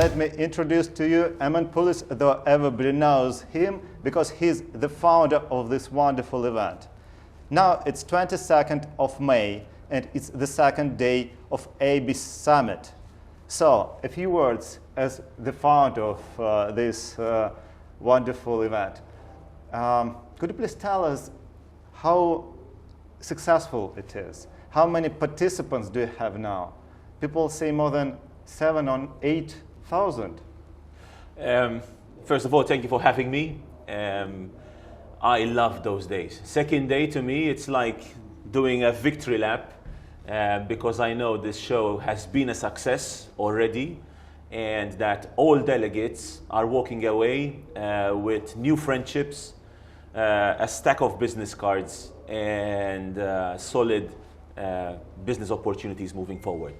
let me introduce to you Emmanon Pulison, though everybody knows him because he's the founder of this wonderful event. Now it's 22nd of May, and it's the second day of AIBC Summit. So, a few words as the founder of this wonderful event. Could you please tell us how successful it is? How many participants do you have now? People say more than 7,000 or 8,000. First of all, thank you for having me. I love those days. Second day to me, it's like doing a victory lap because I know this show has been a success already, and that all delegates are walking away with new friendships, a stack of business cards, and solid business opportunities moving forward.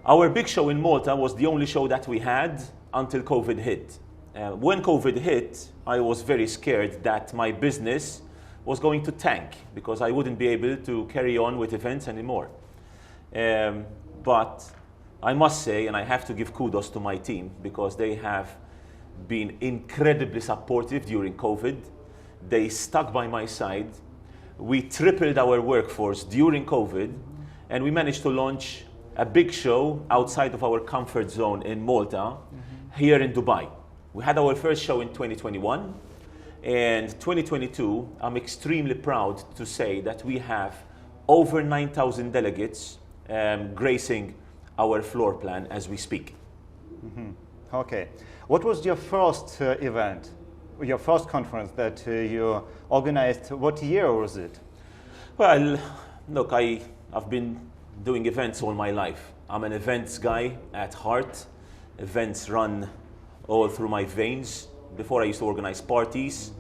Our big show in Malta was the only show that we had until COVID hit. When COVID hit, I was very scared that my business was going to tank because I wouldn't be able to carry on with events anymore. But I must say, and I have to give kudos to my team because they have been incredibly supportive during COVID. They stuck by my side. We tripled our workforce during COVID, and we managed to launch a big show outside of our comfort zone in Malta, here in Dubai. We had our first show in 2021, and 2022, I'm extremely proud to say that we have over 9,000 delegates gracing our floor plan as we speak. Okay. What was your first event, your first conference that you organized? What year was it? Well, look, I've been doing events all my life. I'm an events guy at heart. Events run all through my veins. Before I used to organize parties,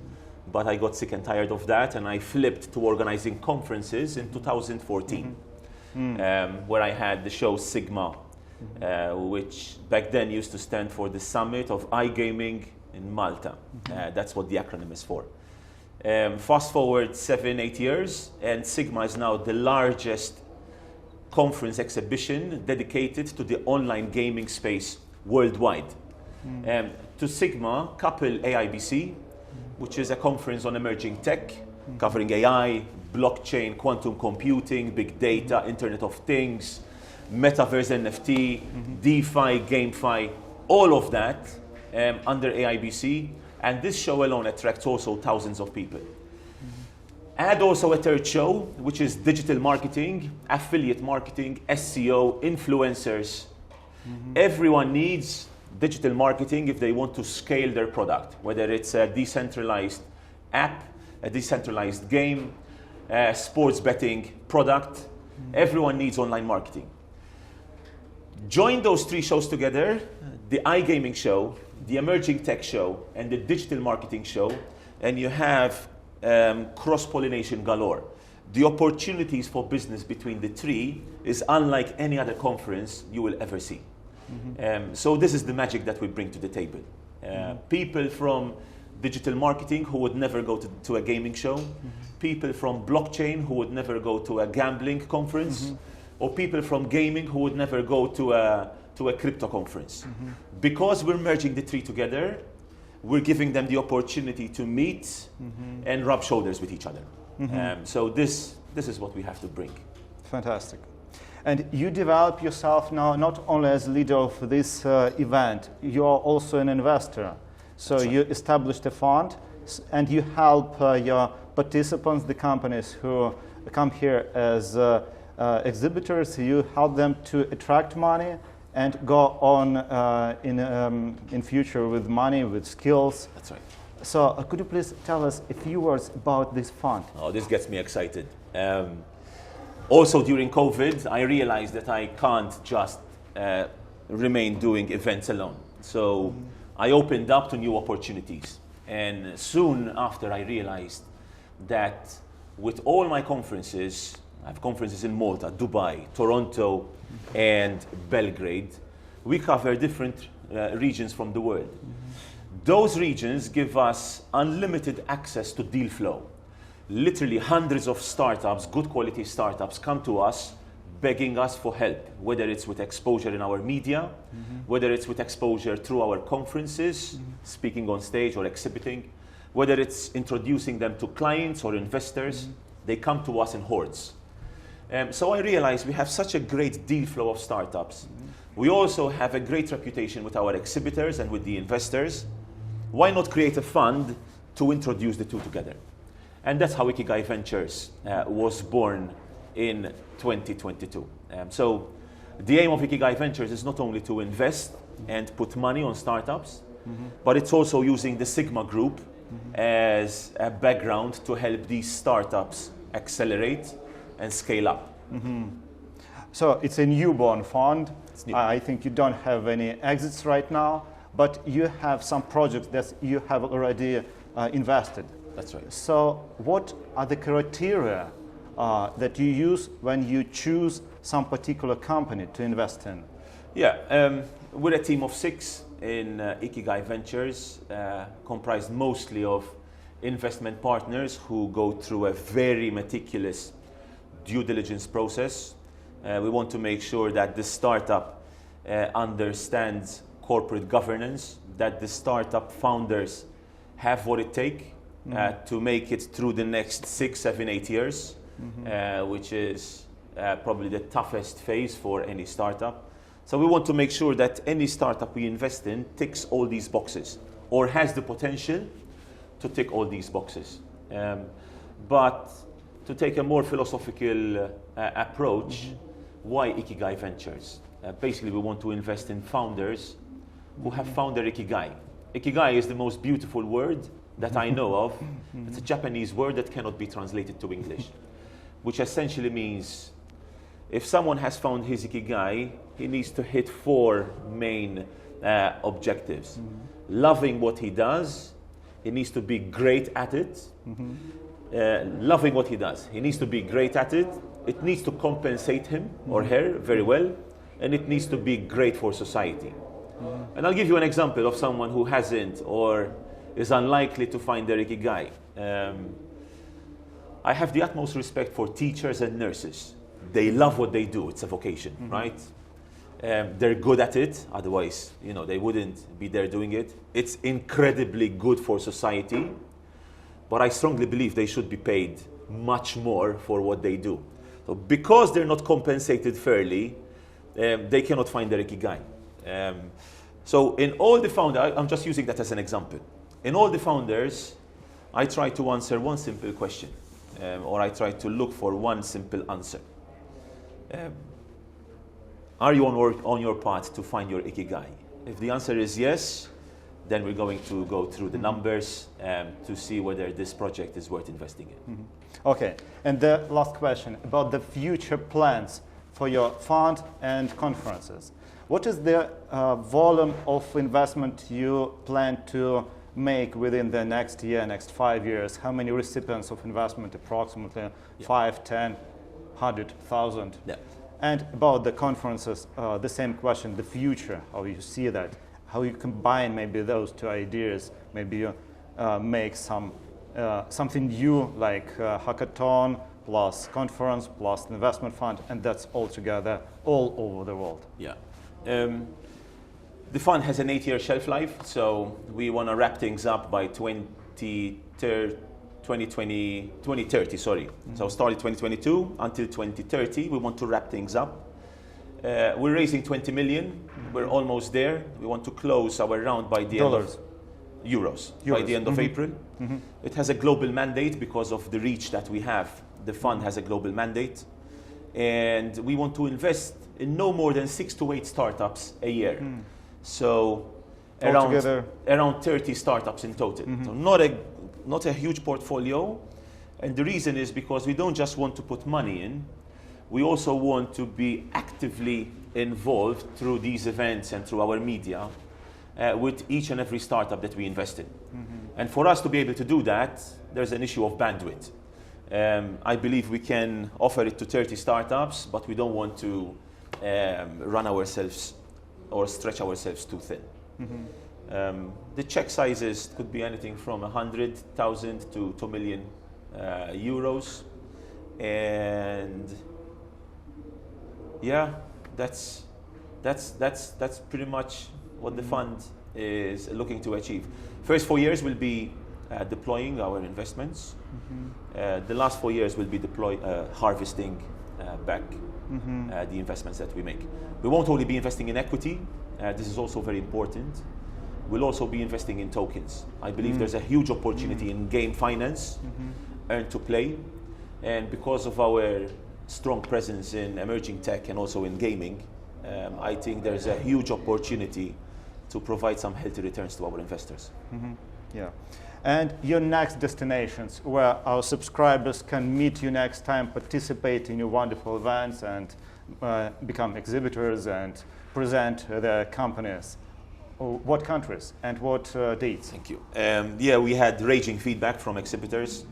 but I got sick and tired of that, and I flipped to organizing conferences in 2014, where I had the show Sigma, which back then used to stand for the Summit of iGaming in Malta. That's what the acronym is for. Fast forward 7-8 years, and Sigma is now the largest conference exhibition dedicated to the online gaming space worldwide. To Sigma, couple AIBC, which is a conference on emerging tech, covering AI, blockchain, quantum computing, big data, Internet of Things, metaverse, NFT, DeFi, GameFi, all of that under AIBC. And this show alone attracts also thousands of people. Add also a third show, which is digital marketing, affiliate marketing, SEO, influencers. Everyone needs digital marketing if they want to scale their product, whether it's a decentralized app, a decentralized game, a sports betting product. Everyone needs online marketing. Join those three shows together, the iGaming show, the emerging tech show, and the digital marketing show, and you have cross-pollination galore. The opportunities for business between the three is unlike any other conference you will ever see. So this is the magic that we bring to the table. People from digital marketing who would never go to a gaming show, people from blockchain who would never go to a gambling conference, or people from gaming who would never go to a crypto conference. Because we're merging the three together, we're giving them the opportunity to meet and rub shoulders with each other. So this is what we have to bring. Fantastic. And you develop yourself now not only as leader of this event, you are also an investor. So you established a fund and you help your participants, the companies who come here as exhibitors, you help them to attract money and go on in future with money, with skills. That's right. So could you please tell us a few words about this fund? Oh, this gets me excited. Also during COVID, I realized that I can't just remain doing events alone. So I opened up to new opportunities. And soon after I realized that with all my conferences, I have conferences in Malta, Dubai, Toronto, and Belgrade. We cover different regions from the world. Those regions give us unlimited access to deal flow. Literally hundreds of startups, good quality startups, come to us begging us for help, whether it's with exposure in our media, whether it's with exposure through our conferences, speaking on stage or exhibiting, whether it's introducing them to clients or investors. They come to us in hordes. So I realized we have such a great deal flow of startups. We also have a great reputation with our exhibitors and with the investors. Why not create a fund to introduce the two together? And that's how Ikigai Ventures was born in 2022. So the aim of Ikigai Ventures is not only to invest and put money on startups, but it's also using the Sigma Group as a background to help these startups accelerate and scale up. So it's a newborn fund. It's new. I think you don't have any exits right now, but you have some projects that you have already invested. That's right. So what are the criteria that you use when you choose some particular company to invest in? Yeah, we're a team of 6 in Ikigai Ventures, comprised mostly of investment partners who go through a very meticulous due diligence process. We want to make sure that the startup understands corporate governance, that the startup founders have what it takes to make it through the next 6, 7, 8 years, which is probably the toughest phase for any startup. So we want to make sure that any startup we invest in ticks all these boxes or has the potential to tick all these boxes. But to take a more philosophical approach, why Ikigai Ventures? Basically, we want to invest in founders who have found their Ikigai. Ikigai is the most beautiful word that I know of. It's a Japanese word that cannot be translated to English, which essentially means if someone has found his Ikigai, he needs to hit 4 main objectives. Loving what he does, he needs to be great at it. Loving what he does, he needs to be great at it. It needs to compensate him or her very well, and it needs to be great for society. And I'll give you an example of someone who hasn't or is unlikely to find their Ikigai. I have the utmost respect for teachers and nurses. They love what they do. It's a vocation, right? They're good at it. Otherwise, they wouldn't be there doing it. It's incredibly good for society. But I strongly believe they should be paid much more for what they do. So because they're not compensated fairly, they cannot find their Ikigai. So in all the founders, I'm just using that as an example. In all the founders, I try to answer one simple question, or I try to look for one simple answer. Are you on your path to find your Ikigai? If the answer is yes, then we're going to go through the numbers to see whether this project is worth investing in. Okay, and the last question about the future plans for your fund and conferences. What is the volume of investment you plan to make within the next year, next 5 years? How many recipients of investment, approximately 5, 10, 100,000? Yeah. And about the conferences, the same question, the future, how you see that, how you combine maybe those 2 ideas, maybe you make something new like hackathon plus conference plus investment fund, and that's all together all over the world. Yeah. The fund has an 8-year shelf life, so we want to wrap things up by 2030, sorry. So started 2022 until 2030, we want to wrap things up. We're raising 20 million, we're almost there. We want to close our round by the end of euros, by the end of April. It has a global mandate because of the reach that we have. The fund has a global mandate, and we want to invest in no more than 6 to 8 startups a year. So around 30 startups in total. So not a huge portfolio, and the reason is because we don't just want to put money in, we also want to be actively involved through these events and through our media with each and every startup that we invest in. And for us to be able to do that, there's an issue of bandwidth. I believe we can offer it to 30 startups, but we don't want to run ourselves or stretch ourselves too thin. The check sizes could be anything from 100,000 to 2 million euros, and Yeah, that's pretty much what the fund is looking to achieve. First 4 years will be deploying our investments. The last 4 years will be harvesting back the investments that we make. We won't only be investing in equity. This is also very important. We'll also be investing in tokens. I believe there's a huge opportunity in game finance, earn to play, and because of our strong presence in emerging tech and also in gaming, I think there's a huge opportunity to provide some healthy returns to our investors. Yeah. And your next destinations, where our subscribers can meet you next time, participate in your wonderful events, and become exhibitors and present their companies. What countries and what dates? Thank you. Yeah, we had raging feedback from exhibitors,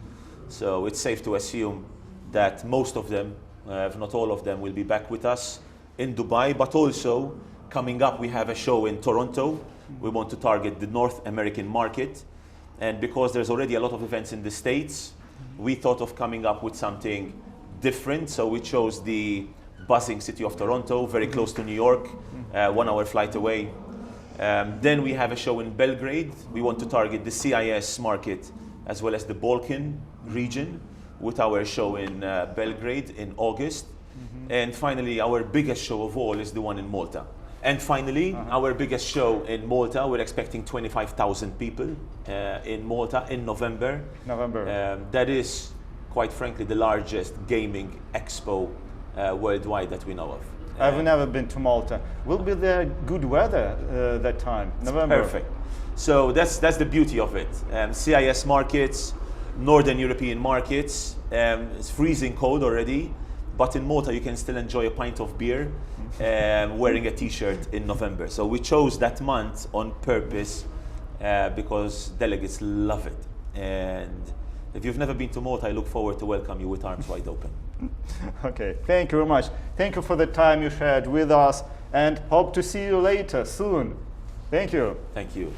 so it's safe to assume that most of them, if not all of them, will be back with us in Dubai, but also coming up we have a show in Toronto. We want to target the North American market, and because there's already a lot of events in the States, we thought of coming up with something different, so we chose the buzzing city of Toronto, very close to New York, 1 hour flight away. Then we have a show in Belgrade. We want to target the CIS market as well as the Balkan region with our show in Belgrade in August. And finally, our biggest show of all is the one in Malta. And finally, our biggest show in Malta, we're expecting 25,000 people in Malta in November. That is, quite frankly, the largest gaming expo worldwide that we know of. I've never been to Malta. Will be there good weather that time? November. Perfect. So that's the beauty of it. CIS markets, Northern European markets. It's freezing cold already, but in Malta you can still enjoy a pint of beer wearing a t-shirt in November. So we chose that month on purpose because delegates love it. And if you've never been to Malta, I look forward to welcome you with arms wide open. Okay, thank you very much. Thank you for the time you shared with us, and hope to see you later, soon. Thank you. Thank you.